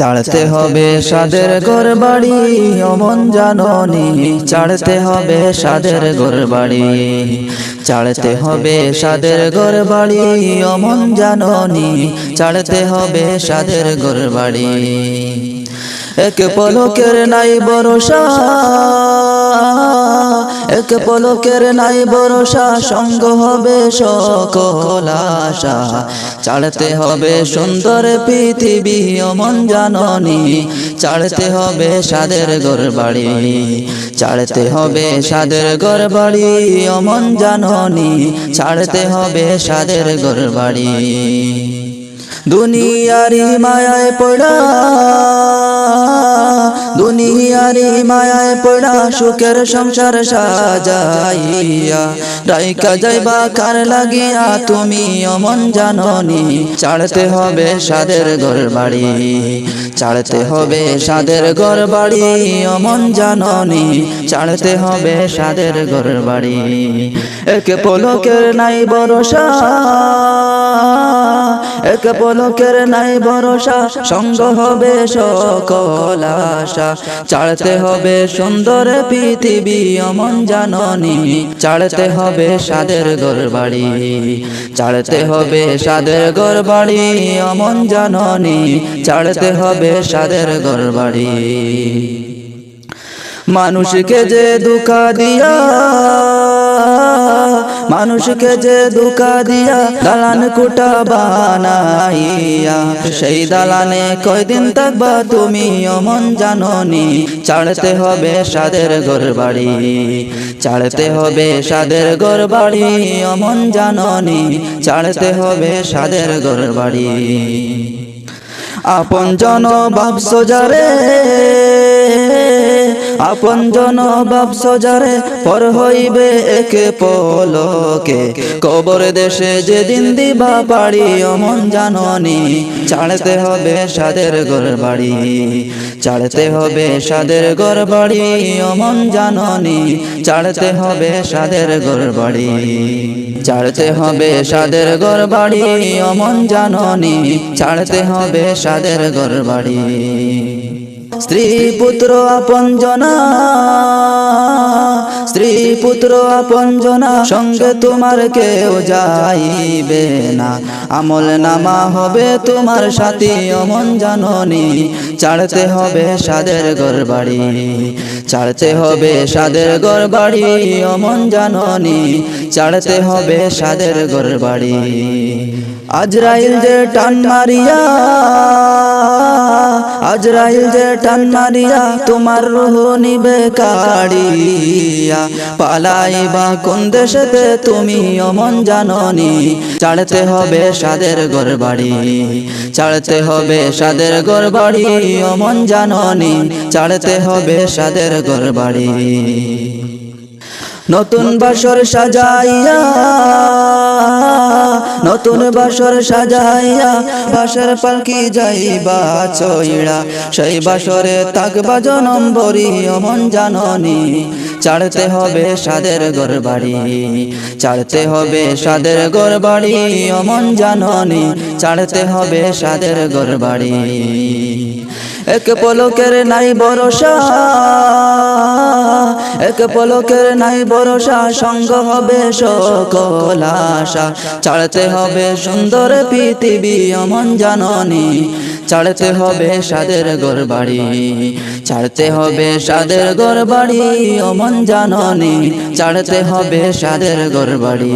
ছাড়তে হবে সাদের ঘর বাড়ি অমন জাননি, ছাড়তে হবে সাদের ঘর বাড়ি, ছাড়তে হবে সাদের ঘর বাড়ি অমন জাননি, ছাড়তে হবে সাদের ঘর বাড়ি। এক পলকের নাই ভরসা, এক পলকের নাই ভরসা, সঙ্গ হবে সকল আশা। ছাড়তে হবে সুন্দর পৃথিবী অমন জাননি, ছাড়তে হবে সাদের ঘর বাড়ি, ছাড়তে হবে সাদের ঘর বাড়ি অমন জাননি, ছাড়তে হবে সাদের ঘর বাড়ি। দুনিয়ারি মায়ায় পড়া, দুনিয়ারি মায়ায় পড়া, সুখের সংসার সাজাইয়া রাইকা যাইবা কার লাগিয়া তুমি অমন জাননি, ছাড়তে হবে সাদের ঘর বাড়ি, ছাড়তে হবে সাদের ঘর বাড়ি অমন জাননি, ছাড়তে হবে সাদের ঘর বাড়ি। এক পলকের নাই ভরসা, এক পলকের নাই ভরসা, সঙ্গ হবে সকল আশা। ছাড়তে হবে সুন্দর পৃথিবী অমন জাননি, ছাড়তে হবে সাদের ঘর বাড়ি, ছাড়তে হবে সাদের ঘর বাড়ি অমন জাননি, ছাড়তে হবে সাদের ঘর বাড়ি। মানুষকে যে ধোঁকা দিয়া, মানুষকে যে ধোঁকা দিয়া দালান কোঠা বানাইয়া, সেই দালানে কয়দিন থাকবা তুমি অমন জাননি, ছাড়তে হবে সাদের ঘর বাড়ি, ছাড়তে হবে সাদের ঘর বাড়ি অমন জাননি, ছাড়তে হবে সাদের ঘর বাড়ি। আপন জন ভাবছো যারে, আপন জন ভাবছো যারে, পর হইবে এক পলকে, কবর দেশে যেদিন দিবা পাড়ি অমন জাননি, ছাড়তে হবে সাদের ঘর বাড়ি, ছাড়তে হবে সাদের ঘর বাড়ি অমন জাননি, ছাড়তে হবে সাদের ঘর বাড়ি, ছাড়তে হবে সাদের ঘর বাড়ি অমন জাননি, ছাড়তে হবে সাদের ঘর বাড়ি। স্ত্রী পুত্র আপন জনা, স্ত্রী পুত্র আপন জনা, সঙ্গে তোমার কেউ যাইবে না, আমল নামা হবে তোমার সাথী অমন জাননি, ছাড়তে হবে সাদের ঘর বাড়ি, ছাড়তে হবে সাদের ঘর বাড়ি অমন জাননি, ছাড়তে হবে সাদের ঘর বাড়ি। আজরাইল যে টান মারিয়া, আজরাইল যে টান মারিয়া তোমার রূহ নিবে কাড়িয়া, পালাইবা কোন দেশেতে তুমি অমন জাননি, ছাড়তে হবে সাদের ঘর বাড়ি, ছাড়তে হবে সাদের ঘর বাড়ি অমন জাননি, ছাড়তে হবে সাদের ঘর বাড়ি। নতুন বাসর সাজাইয়া, নতুন বাসর সাজাইয়া, বাসর পালকি যাইবা চইড়া, সেই বাসরে থাকবা জনম ভরি অমন জাননি, ছাড়তে হবে সাদের ঘর বাড়ি, ছাড়তে হবে সাদের ঘর বাড়ি অমন জাননি, ছাড়তে হবে সাদের ঘর বাড়ি। এক পলকের নাই ভরসা, এক পলকের নাই ভরসা, সঙ্গ হবে সকল আশা। ছাড়তে হবে সুন্দর পৃথিবী অমন জাননি, ছাড়তে হবে সাদের ঘর বাড়ি, ছাড়তে হবে সাদের ঘর বাড়ি অমন জাননি, ছাড়তে হবে সাদের ঘর বাড়ি।